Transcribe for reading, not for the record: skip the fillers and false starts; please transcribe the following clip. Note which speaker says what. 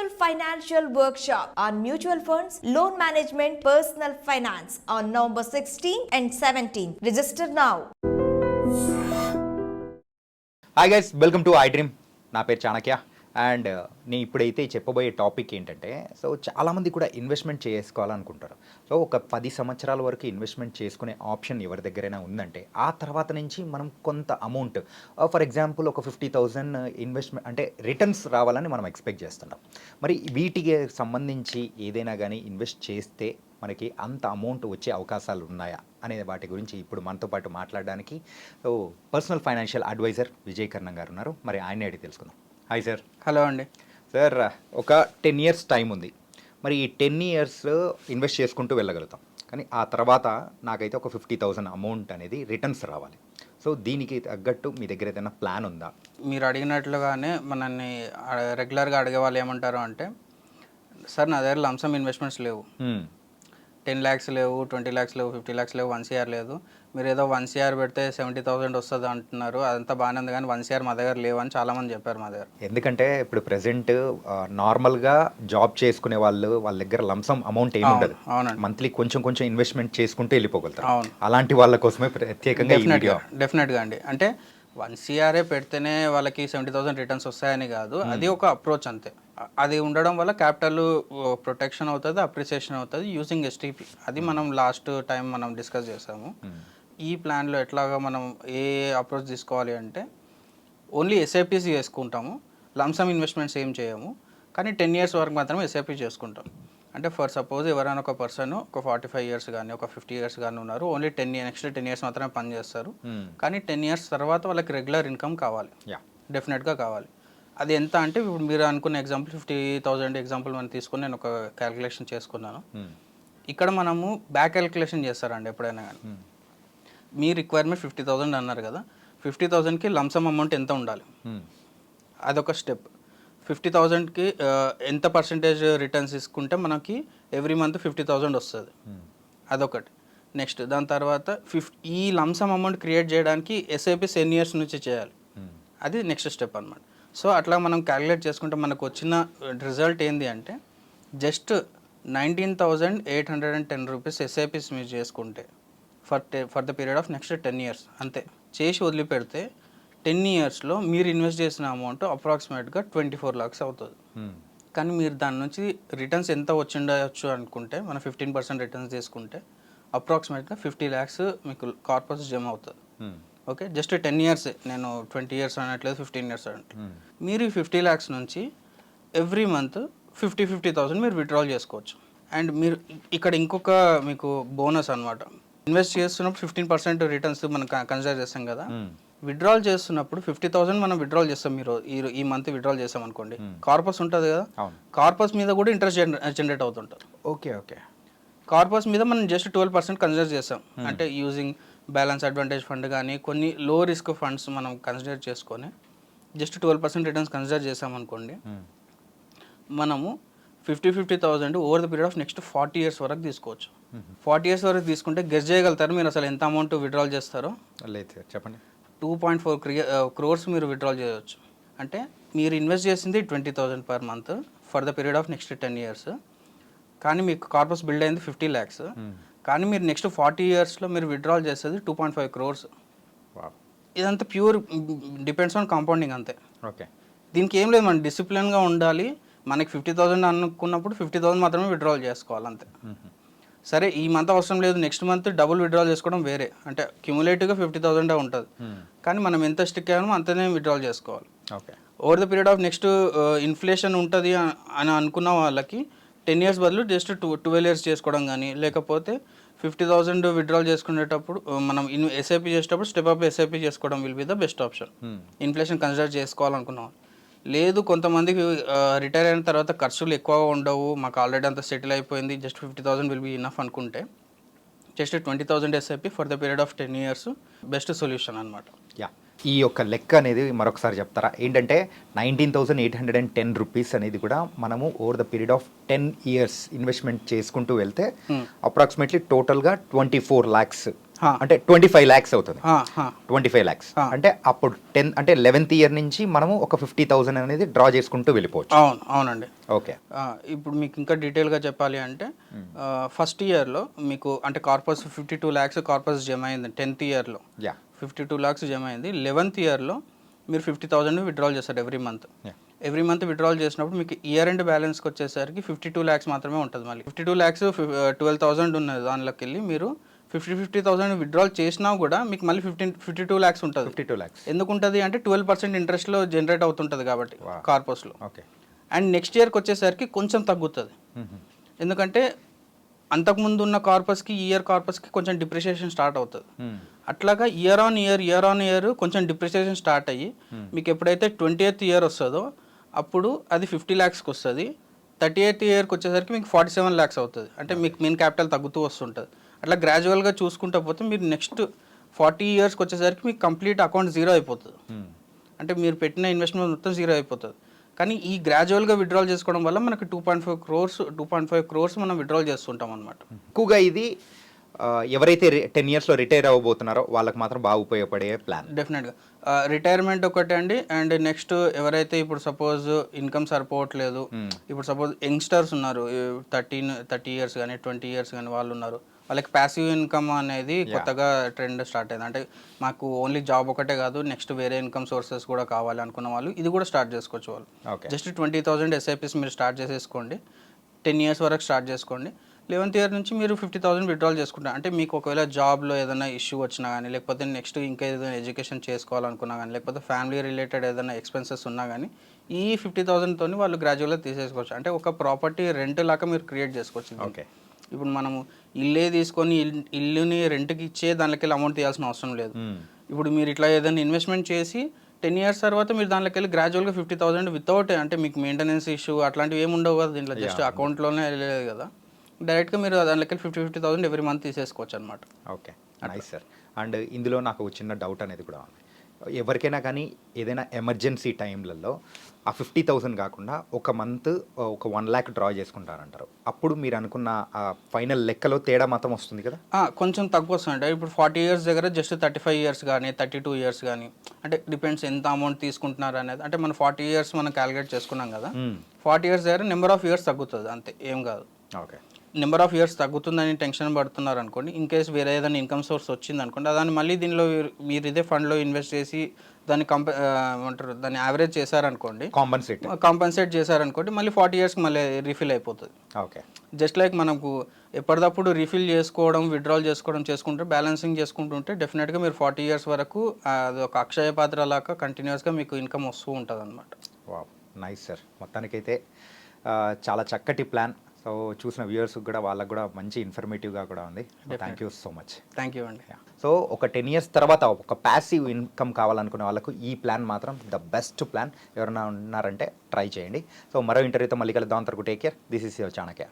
Speaker 1: Personal Financial Workshop on Mutual Funds, Loan Management, Personal Finance on November 16 and 17. Register now.
Speaker 2: Hi guys, welcome to iDream. నా పేరు Chanakya. And నేను ఇప్పుడైతే చెప్పబోయే topic ఏంటంటే, so చాలామంది కూడా ఇన్వెస్ట్మెంట్ చేసుకోవాలనుకుంటారు. సో ఒక 10 సంవత్సరాల వరకు ఇన్వెస్ట్మెంట్ చేసుకునే ఆప్షన్ ఎవరి దగ్గరైనా ఉందంటే, ఆ తర్వాత నుంచి మనం కొంత అమౌంట్, ఫర్ ఎగ్జాంపుల్ ఒక 50,000 ఇన్వెస్ట్మెంట్ అంటే రిటర్న్స్ రావాలని మనం ఎక్స్పెక్ట్ చేస్తున్నాం. మరి వీటికి సంబంధించి ఏదైనా కానీ ఇన్వెస్ట్ చేస్తే మనకి అంత అమౌంట్ వచ్చే అవకాశాలు ఉన్నాయా అనే వాటి గురించి ఇప్పుడు మనతో పాటు మాట్లాడడానికి పర్సనల్ ఫైనాన్షియల్ అడ్వైజర్ విజయ్ కర్ణం గారు ఉన్నారు. మరి ఆయన అడిగి తెలుసుకుందాం. Hi sir.
Speaker 3: హలో అండి.
Speaker 2: సార్, ఒక 10 years టైం ఉంది. మరి ఈ 10 years ఇన్వెస్ట్ చేసుకుంటూ వెళ్ళగలుగుతాం, కానీ ఆ తర్వాత నాకైతే ఒక 50,000 అమౌంట్ అనేది రిటర్న్స్ రావాలి. సో దీనికి తగ్గట్టు మీ దగ్గర ఏదైనా ప్లాన్ ఉందా?
Speaker 3: మీరు అడిగినట్లుగానే మనల్ని రెగ్యులర్గా అడిగే వాళ్ళు ఏమంటారు అంటే, సార్ నా దగ్గర లంసమ్ ఇన్వెస్ట్మెంట్స్ లేవు, 10 lakhs లేవు, 20 lakhs లేవు, 50 lakhs లేవు, 1 CR లేదు. మీరు ఏదో 1 CR పెడితే 70,000 వస్తుంది అంటున్నారు, అదంతా బాగానే ఉంది, కానీ 1 CR మా దగ్గర లేవు అని చాలామంది చెప్పారు మా దగ్గర.
Speaker 2: ఎందుకంటే ఇప్పుడు ప్రెసెంట్ నార్మల్గా జాబ్ చేసుకునే వాళ్ళ దగ్గర లంసమ్ అమౌంట్ ఏమి ఉండదు.
Speaker 3: అవునండి.
Speaker 2: మంత్లీ కొంచెం కొంచెం ఇన్వెస్ట్మెంట్ చేసుకుంటూ వెళ్ళిపోగలుగుతారు.
Speaker 3: అవును.
Speaker 2: అలాంటి వాళ్ళ కోసమే ప్రత్యేకంగా
Speaker 3: డెఫినెట్గా అండి. అంటే 1 CR పెడితేనే వాళ్ళకి 70,000 రిటర్న్స్ వస్తాయని కాదు, అది ఒక అప్రోచ్ అంతే. అది ఉండడం వల్ల క్యాపిటల్ ప్రొటెక్షన్ అవుతుంది, అప్రిసియేషన్ అవుతుంది యూజింగ్ ఎస్టీపీ. అది మనం లాస్ట్ టైం మనం డిస్కస్ చేసాము. ఈ ప్లాన్లో ఎట్లాగా మనం ఏ అప్రోచ్ తీసుకోవాలి అంటే, ఓన్లీ ఎస్ఐపీస్ చేసుకుంటాము, లంసమ్ ఇన్వెస్ట్మెంట్స్ ఏం చేయము, కానీ 10 years వరకు మాత్రమే ఎస్ఐపీ చేసుకుంటాం. అంటే ఫర్ సపోజ్ ఎవరైనా ఒక పర్సన్ ఒక 45 years కానీ ఒక 50 years కానీ ఉన్నారు, ఓన్లీ నెక్స్ట్ 10 years మాత్రమే పని చేస్తారు, కానీ 10 years తర్వాత వాళ్ళకి రెగ్యులర్ ఇన్కమ్ కావాలి, డెఫినెట్గా కావాలి. అది ఎంత అంటే, ఇప్పుడు మీరు అనుకున్న ఎగ్జాంపుల్ 50,000 ఎగ్జాంపుల్ మనం తీసుకుని నేను ఒక క్యాలిక్యులేషన్ చేసుకున్నాను. ఇక్కడ మనము బ్యాక్ క్యాలిక్యులేషన్ చేస్తారండి ఎప్పుడైనా కానీ. మీ రిక్వైర్మెంట్ 50,000 అన్నారు కదా, 50,000కి లంసమ్ అమౌంట్ ఎంత ఉండాలి, అదొక స్టెప్. 50,000కి ఎంత పర్సెంటేజ్ రిటర్న్స్ తీసుకుంటే మనకి ఎవ్రీ మంత్ 50,000 వస్తుంది, అదొకటి. నెక్స్ట్ దాని తర్వాత ఈ లంసమ్ అమౌంట్ క్రియేట్ చేయడానికి ఎస్ఐపిస్ ఎన్ని ఇయర్స్ నుంచి చేయాలి, అది నెక్స్ట్ స్టెప్ అనమాట. సో అట్లా మనం క్యాలిక్యులేట్ చేసుకుంటే మనకు వచ్చిన రిజల్ట్ ఏంటి అంటే, జస్ట్ 19,810 రూపీస్ ఎస్ఐపిస్ మీరు చేసుకుంటే for the period of next 10 years అంతే. చేసి వదిలిపెడితే 10 yearsలో మీరు ఇన్వెస్ట్ చేసిన అమౌంట్ అప్రాక్సిమేట్గా 24 lakhs అవుతుంది. కానీ మీరు దాని నుంచి రిటర్న్స్ ఎంత వచ్చిండవచ్చు అనుకుంటే, మన 15% రిటర్న్స్ తీసుకుంటే అప్రాక్సిమేట్గా 50 lakhs మీకు కార్పస్ జమ అవుతుంది. ఓకే, జస్ట్ 10 years, నేను 20 years అనట్లేదు, 15 years అంటే. మీరు ఈ 50 lakhs నుంచి ఎవ్రీ మంత్ 50,000 మీరు విత్డ్రాల్ చేసుకోవచ్చు. అండ్ మీరు ఇక్కడ ఇంకొక మీకు బోనస్ అనమాట, ఇన్వెస్ట్ చేస్తున్నప్పుడు 15% రిటర్న్స్ మనం కన్సిడర్ చేస్తాం కదా, విత్డ్రాల్ చేస్తున్నప్పుడు 50,000 మనం విత్డ్రాల్ చేస్తాం. మీరు ఈ మంత్ విత్డ్రాల్ చేస్తాం అనుకోండి, కార్పస్ ఉంటుంది కదా, కార్పస్ మీద కూడా ఇంట్రెస్ట్ జనరేట్ అవుతుంటుంది.
Speaker 2: ఓకే ఓకే,
Speaker 3: కార్పస్ మీద మనం జస్ట్ 12% కన్సిడర్ చేస్తాం. అంటే యూజింగ్ బ్యాలెన్స్ అడ్వాంటేజ్ ఫండ్ కానీ కొన్ని లో రిస్క్ ఫండ్స్ మనం కన్సిడర్ చేసుకొని జస్ట్ 12% రిటర్న్స్ కన్సిడర్ చేసామనుకోండి, మనము 50,000 over the period of next 40 years వరకు తీసుకోవచ్చు. 40 years వరకు తీసుకుంటే గెస్ చేయగలుగుతారు మీరు అసలు ఎంత అమౌంట్ విత్డ్రాల్ చేస్తారో?
Speaker 2: లేదు, చెప్పండి.
Speaker 3: 2.4 crores మీరు విత్డ్రాల్ చేయవచ్చు. అంటే మీరు ఇన్వెస్ట్ చేసింది 20,000 per month for the period of next 10 years, కానీ మీకు కార్పస్ బిల్డ్ అయింది 50 lakhs, కానీ మీరు నెక్స్ట్ 40 yearsలో మీరు విత్డ్రాల్ చేసేది 2.5 crores. ఇదంతా ప్యూర్ డిపెండ్స్ ఆన్ కాంపౌండింగ్ అంతే.
Speaker 2: ఓకే,
Speaker 3: దీనికి ఏం లేదు, మనం డిసిప్లిన్గా ఉండాలి. మనకి 50,000 అనుకున్నప్పుడు 50,000 మాత్రమే విత్డ్రాల్ చేసుకోవాలి అంతే. సరే ఈ మంత్ అవసరం లేదు, నెక్స్ట్ మంత్ డబుల్ విత్డ్రాల్ చేసుకోవడం వేరే, అంటే క్యుములేటివ్గా 50,000 ఉంటుంది, కానీ మనం ఎంత స్టిక్ అయ్యామో అంతనే విత్డ్రాల్ చేసుకోవాలి.
Speaker 2: Okay,
Speaker 3: over the period of next inflation ఉంటుంది అని అనుకున్న వాళ్ళకి 10 years బదులు జస్ట్ 12 years చేసుకోవడం కానీ, లేకపోతే 50,000 విత్డ్రాల్ చేసుకునేటప్పుడు మనం ఎస్ఐపీ చేసేటప్పుడు స్టెప్ అప్ ఎస్ఐపీ చేసుకోవడం will be the best option. Inflation consider చేసుకోవాలనుకున్నాం. లేదు కొంతమందికి రిటైర్ అయిన తర్వాత ఖర్చులు ఎక్కువగా ఉండవు, మాకు ఆల్రెడీ అంతా సెటిల్ అయిపోయింది, జస్ట్ 50,000 విల్ బి ఇనఫ్ అనుకుంటే just 20,000 SIP for the period of 10 years best solution అనమాట.
Speaker 2: ఈ యొక్క లెక్క అనేది మరొకసారి చెప్తారా? ఏంటంటే 19,810 రూపీస్ అనేది కూడా మనము over the period of 10 years investment చేసుకుంటూ వెళ్తే అప్రాక్సిమేట్లీ టోటల్గా 24 lakhs అంటే 25 lakhs అవుతుంది.
Speaker 3: హా, హా.
Speaker 2: 25 lakhs అంటే అప్పుడు 10 అంటే 11th ఇయర్ నుంచి మనము ఒక 50,000 అనేది డ్రా చేసుకుంటూ వెళ్ళిపోవచ్చు.
Speaker 3: అవునండి.
Speaker 2: ఓకే.
Speaker 3: ఇప్పుడు మీకు ఇంకా డీటెయిల్గా చెప్పాలి అంటే ఫస్ట్ ఇయర్లో మీకు అంటే కార్పస్ 52 lakhs కార్పస్ జమ అయింది 10th ఇయర్లో.
Speaker 2: యా.
Speaker 3: 52 lakhs జమ అయింది. 11th ఇయర్లో మీరు 50,000 విత్డ్రాల్ చేస్తారు ఎవ్రీ మంత్ విత్డ్రాల్ చేసినప్పుడు మీకు ఇయర్ ఎండ్ బ్యాలెన్స్కి వచ్చేసరికి 52 lakhs మాత్రమే ఉంటుంది. మళ్ళీ 52 lakhs 12,000 ఉన్నది దానిలోకి వెళ్ళి మీరు 50,000 విత్డ్రాల్ చేసినా కూడా మీకు మళ్ళీ 52 lakhs ఉంటుంది.
Speaker 2: 52 lakhs
Speaker 3: ఎందుకు ఉంటుంది అంటే 12% ఇంట్రెస్ట్లో జనరేట్ అవుతుంటుంది కాబట్టి కార్పస్లో.
Speaker 2: ఓకే.
Speaker 3: అండ్ నెక్స్ట్ ఇయర్కి వచ్చేసరికి కొంచెం తగ్గుతుంది. ఎందుకంటే అంతకుముందు ఉన్న కార్పస్కి ఈ ఇయర్ కార్పస్కి కొంచెం డిప్రిషియేషన్ స్టార్ట్ అవుతుంది. అట్లాగా ఇయర్ ఆన్ ఇయర్ కొంచెం డిప్రిషియేషన్ స్టార్ట్ అయ్యి మీకు ఎప్పుడైతే 20th ఇయర్ వస్తుందో అప్పుడు అది 50 lakhsకి వస్తుంది. 38th ఇయర్కి వచ్చేసరికి మీకు 47 lakhs అవుతుంది. అంటే మీకు మెయిన్ క్యాపిటల్ తగ్గుతూ వస్తుంటుంది. అట్లా గ్రాడ్యువల్గా చూసుకుంటూ పోతే మీరు నెక్స్ట్ 40 yearsకి వచ్చేసరికి మీకు కంప్లీట్ అకౌంట్ జీరో అయిపోతుంది. అంటే మీరు పెట్టిన ఇన్వెస్ట్మెంట్ మొత్తం జీరో అయిపోతుంది. కానీ ఈ గ్రాడ్యువల్గా విత్డ్రాల్ చేసుకోవడం వల్ల మనకి 2.5 crores మనం విత్డ్రాల్ చేస్తుంటాం అనమాట.
Speaker 2: ఎక్కువగా ఇది ఎవరైతే 10 yearsలో రిటైర్ అవ్వబోతున్నారో వాళ్ళకి మాత్రం బాగా ఉపయోగపడే ప్లాన్.
Speaker 3: డెఫినెట్గా రిటైర్మెంట్ ఒకటి అండి. అండ్ నెక్స్ట్ ఎవరైతే ఇప్పుడు సపోజ్ ఇన్కమ్ సరిపోవట్లేదు, ఇప్పుడు సపోజ్ యంగ్స్టర్స్ ఉన్నారు 30 years కానీ 20 years కానీ వాళ్ళు ఉన్నారు, వాళ్ళకి ప్యాసివ్ ఇన్కమ్ అనేది కొత్తగా ట్రెండ్ స్టార్ట్ అయింది. అంటే మాకు ఓన్లీ జాబ్ ఒకటే కాదు నెక్స్ట్ వేరే ఇన్కమ్ సోర్సెస్ కూడా కావాలి అనుకున్న వాళ్ళు ఇది కూడా స్టార్ట్ చేసుకోవచ్చు. వాళ్ళు జస్ట్ 20,000 SIPs మీరు స్టార్ట్ చేసేసుకోండి. 10 years వరకు స్టార్ట్ చేసుకోండి. 11th ఇయర్ నుంచి మీరు 50,000 విత్డ్రాల్ చేసుకుంటారు. అంటే మీకు ఒకవేళ జాబ్లో ఏదైనా ఇష్యూ వచ్చినా కానీ, లేకపోతే నెక్స్ట్ ఇంకా ఏదైనా ఎడ్యుకేషన్ చేసుకోవాలనుకున్నా కానీ, లేకపోతే ఫ్యామిలీ రిలేటెడ్ ఏదైనా ఎక్స్పెన్సెస్ ఉన్నా కానీ ఈ 50,000తో వాళ్ళు గ్రాడ్యువల్గా తీసేసుకోవచ్చు. అంటే ఒక ప్రాపర్టీ రెంట్ లాగా మీరు క్రియేట్ చేసుకోవచ్చు.
Speaker 2: ఓకే.
Speaker 3: ఇప్పుడు మనము ఇల్లే తీసుకొని ఇల్లుని రెంట్కి ఇచ్చే దానిలోకి వెళ్ళి అమౌంట్ తీయాల్సిన అవసరం లేదు. ఇప్పుడు మీరు ఇట్లా ఏదైనా ఇన్వెస్ట్మెంట్ చేసి 10 years తర్వాత మీరు దానిలోకి వెళ్ళి గ్రాడ్యువల్గా 50,000 వితౌట్ అంటే మీకు మెయింటెనెన్స్ ఇష్యూ అట్లాంటివి ఏమి ఉండవు కదా దీంట్లో. జస్ట్ అకౌంట్లోనే వెళ్ళలేదు కదా, డైరెక్ట్గా మీరు దానిలోకి వెళ్ళి 50,000 ఎవ్రీ మంత్ తీసేసుకోవచ్చు అనమాట.
Speaker 2: Okay, nice sir. అండ్ ఇందులో నాకు చిన్న డౌట్ అనేది కూడా ఉంది. ఎవరికైనా కానీ ఏదైనా ఎమర్జెన్సీ టైంలలో ఆ 50,000 కాకుండా ఒక మంత్ ఒక 1 lakh డ్రా చేసుకుంటారంటారు. అప్పుడు మీరు అనుకున్న ఆ ఫైనల్ లెక్కలో తేడా మాత్రం వస్తుంది కదా?
Speaker 3: కొంచెం తక్కువ వస్తుంది. ఇప్పుడు 40 years దగ్గర జస్ట్ 35 years కానీ 32 years కానీ అంటే డిపెండ్స్ ఎంత అమౌంట్ తీసుకుంటున్నారు అనేది. అంటే మనం 40 years మనం క్యాలిక్యులేట్ చేసుకున్నాం కదా, 40 years దగ్గర నెంబర్ ఆఫ్ ఇయర్స్ తగ్గుతుంది అంతే, ఏం కాదు.
Speaker 2: ఓకే.
Speaker 3: నెంబర్ ఆఫ్ ఇయర్స్ తగ్గుతుందని టెన్షన్ పడుతున్నారు అనుకోండి, ఇన్ కేస్ వేరే ఏదైనా ఇన్కమ్ సోర్స్ వచ్చింది అనుకోండి, దాన్ని మళ్ళీ దీనిలో మీరు ఇదే ఫండ్లో ఇన్వెస్ట్ చేసి దాన్ని ఏమంటారు దాన్ని యావరేజ్ చేశారనుకోండి, కాంపన్సేట్ చేశారనుకోండి, మళ్ళీ 40 yearsకి మళ్ళీ రీఫిల్ అయిపోతుంది.
Speaker 2: ఓకే.
Speaker 3: జస్ట్ లైక్ మనకు ఎప్పటికప్పుడు రీఫిల్ చేసుకోవడం విత్డ్రాల్ చేసుకుంటే బ్యాలెన్సింగ్ చేసుకుంటుంటే డెఫినెట్గా మీరు 40 years వరకు అది ఒక అక్షయ పాత్ర లాగా కంటిన్యూస్గా మీకు ఇన్కమ్ వస్తూ ఉంటుంది అనమాట.
Speaker 2: Wow, nice sir. మొత్తానికైతే చాలా చక్కటి ప్లాన్. సో చూసిన వ్యూయర్స్కి కూడా వాళ్ళకి కూడా మంచి ఇన్ఫర్మేటివ్గా కూడా ఉంది. Thank you so much.
Speaker 3: Thank you అండి.
Speaker 2: సో ఒక 10 years తర్వాత ఒక ప్యాసివ్ ఇన్కమ్ కావాలనుకునే వాళ్ళకు ఈ ప్లాన్ మాత్రం ద బెస్ట్ ప్లాన్. ఎవరైనా ఉన్నారంటే ట్రై చేయండి. సో మరో ఇంటర్వ్యూతో మళ్ళీ కలుద్దాం. అంతవరకు take care. This is your Chanakya.